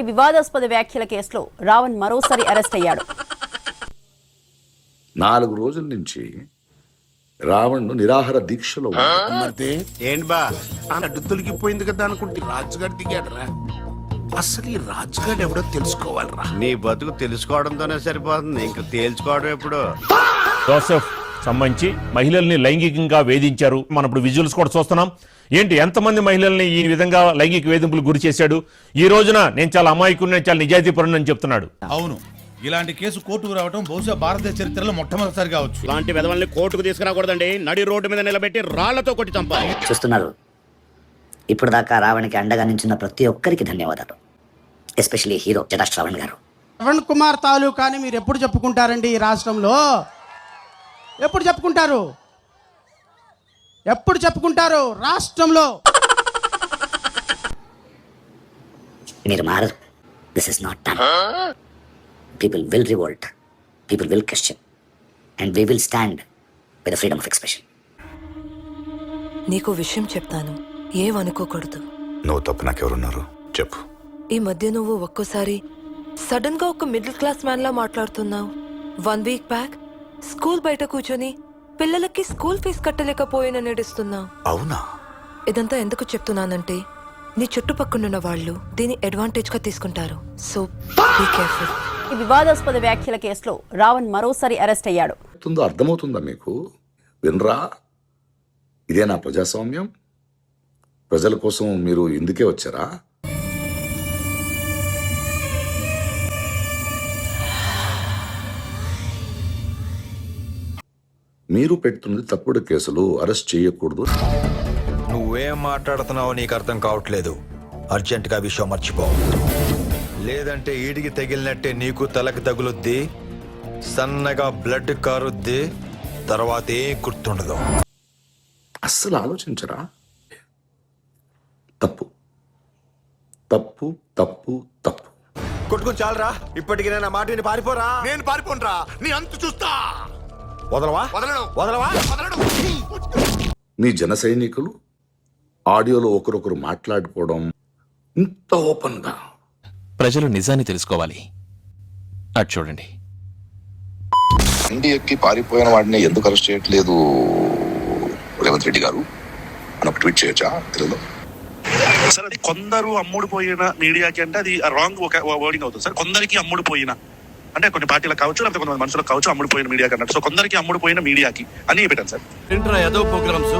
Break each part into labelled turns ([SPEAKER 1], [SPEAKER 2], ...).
[SPEAKER 1] వివాదాస్పద వ్యాఖ్యల కేసులో రావణ్ మరోసారి అరెస్ట్ అయ్యాడు.
[SPEAKER 2] 4 రోజుల నుంచి రావణ్ నిరాహార దీక్షలో
[SPEAKER 3] ఏంటి బా అడ్డు తొలగిపోయింది కదా అనుకుంటే రాజుగారు దిగాడరా. అసలు ఈ రాజుగారు ఎవడో తెలుసుకోవాలరా.
[SPEAKER 4] నీ బతుకు తెలుసుకోవడంతోనే సరిపోతుంది, ఇంక తేల్చుకోవడం ఎప్పుడు.
[SPEAKER 5] జోసెఫ్ సంబంధించి మహిళల్ని లైంగికంగా వేధించారు. మనం ఇప్పుడు విజువల్స్ కూడా చూస్తున్నాం. ఏంటి ఎంతమంది మహిళల్ని ఈ విధంగా లైంగిక వేధింపులు గురి చేశాడు. ఈ రోజున నేను చాలా అమాయకుడిని, చాలా నిజాయితీపరుని అని చెప్తున్నాడు.
[SPEAKER 6] అవును, ఇలాంటి కేసు కోర్టుకు రావడం బహుశా భారతదేశ చరిత్రలో మొట్టమొదటిసారి కావచ్చు.
[SPEAKER 4] ఇలాంటి విధవల్ని కోర్టుకు తీసుకురాకూడదండి. నడి రోడ్డు మీద నిలబెట్టి రాళ్లతో కొట్టి చంపాలి.
[SPEAKER 7] చూస్తున్నారు, ఇప్పుడు దాకా రావణ్కి అండగా నించున్న ప్రతి ఒక్కరికి ధన్యవాదాలు. ఎస్పెషల్లీ హీరో జటా శ్రవణ్ గారు.
[SPEAKER 8] శ్రవణ్ కుమార్ తాలూకాని మీరు ఎప్పుడు చెప్పుకుంటారండి? ఈ రాష్ట్రంలో ఎప్పుడు చెప్పుకుంటారు? ఎప్పుడు చెప్పుకుంటారు రాష్ట్రంలో?
[SPEAKER 7] మీరు మారరు. This is not done. People will revolt, people will question, and we will stand with the freedom of expression.
[SPEAKER 9] నీకు విషయం చెప్తాను, ఏమనుకోకూడదు.
[SPEAKER 10] నువ్వు తప్పు నాకెవరున్నారు చెప్పు.
[SPEAKER 9] ఈ మధ్య నువ్వు ఒక్కోసారి సడన్ గా ఒక మిడిల్ క్లాస్ మ్యాన్ లా మాట్లాడుతున్నావు. 1 వీక్ బ్యాక్ స్కూల్ బయట కూర్చొని పిల్లలకి స్కూల్ ఫీజు కట్టలేకపోయినా నడుస్తున్నావు.
[SPEAKER 10] అవునా?
[SPEAKER 9] ఇదంతా ఎందుకు చెప్తున్నానంటే నీ చుట్టుపక్కనున్న వాళ్ళు దీన్ని అడ్వాంటేజ్ గా తీసుకుంటారు. So be careful.
[SPEAKER 1] ఈ వివాదాస్పద వ్యాఖ్యల కేసులో రావణ్ మరోసారి అరెస్ట్ అయ్యాడు.
[SPEAKER 2] అర్థమవుతుందా మీకు? వినరా? ఇదేనా ప్రజాస్వామ్యం? ప్రజల కోసం మీరు ఇందుకే వచ్చారా? మీరు పెడుతున్నది తప్పుడు కేసులు, అరెస్ట్ చేయకూడదు.
[SPEAKER 10] నువ్వేం మాట్లాడుతున్నావో నీకు అర్థం కావట్లేదు. అర్జెంటుగా విషయం మర్చిపో, లేదంటే ఈడికి తగిలినట్టే నీకు తలకు తగులుద్ది, సన్నగా బ్లడ్ కారుద్ది, తర్వాత ఏం గుర్తుండదు.
[SPEAKER 2] అస్సలు ఆలోచించరా? తప్పు తప్పు తప్పు తప్పు.
[SPEAKER 10] కొట్టుకుని చాలరా. ఇప్పటికి నేను మాట విని పారిపోరా.
[SPEAKER 3] నేను పారిపోనరా, నీ అంతు చూస్తా.
[SPEAKER 10] వదలవా? వదలవా?
[SPEAKER 2] మీ జన సైనికులు ఆడియోలో ఒకరొకరు మాట్లాడుకోవడం ఇంత ఓపెన్ గా.
[SPEAKER 11] ప్రజలు నిజాన్ని తెలుసుకోవాలి. అటు చూడండి.
[SPEAKER 12] ఇండి ఎక్కి పారిపోయిన వాడిని ఎందుకు అరెస్ట్ చేయట్లేదు రేవంత్ రెడ్డి గారు అని ఒక ట్వీట్ చేయొచ్చా తెలుగులో?
[SPEAKER 13] సార్, అది కొందరు అమ్ముడు పోయిన మీడియాకి అంటే అది రాంగ్ వర్డింగ్ అవుతుంది సార్. కొందరికి అమ్ముడు పోయిన అంటే కొన్ని పార్టీలకు కావచ్చు, లేకపోతే కొంతమంది మనుషులకు కావచ్చు, అమ్ముడు పోయిన మీడియాకి అన్నట్టు. సో కొందరికి అమ్ముడు పోయిన మీడియాకి అని పెట్టాను సార్.
[SPEAKER 6] ఏంట్రా ఏదో ప్రోగ్రామ్స్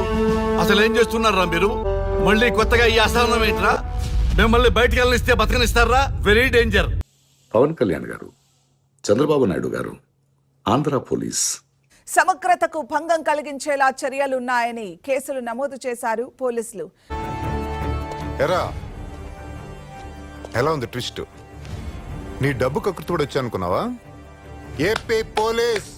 [SPEAKER 6] అసలు ఏం చేస్తున్నారా మీరు? మళ్ళీ కొత్తగా ఈ అసహనం ఏంట్రా? మిమ్మల్ని బయటకు వెళ్ళనిస్తే బతకనిస్తారా? Very danger.
[SPEAKER 2] పవన్ కళ్యాణ్ గారు, చంద్రబాబు నాయుడు గారు, ఆంధ్ర పోలీస్
[SPEAKER 14] సమగ్రతకు భంగం కలిగించేలా చర్యలున్నాయని కేసులు నమోదు చేశారు పోలీసులు.
[SPEAKER 10] ఎలా ఉంది ట్విస్ట్? నీ డబ్బు కక్కుర్తి కూడా వచ్చా అనుకున్నావా? AP police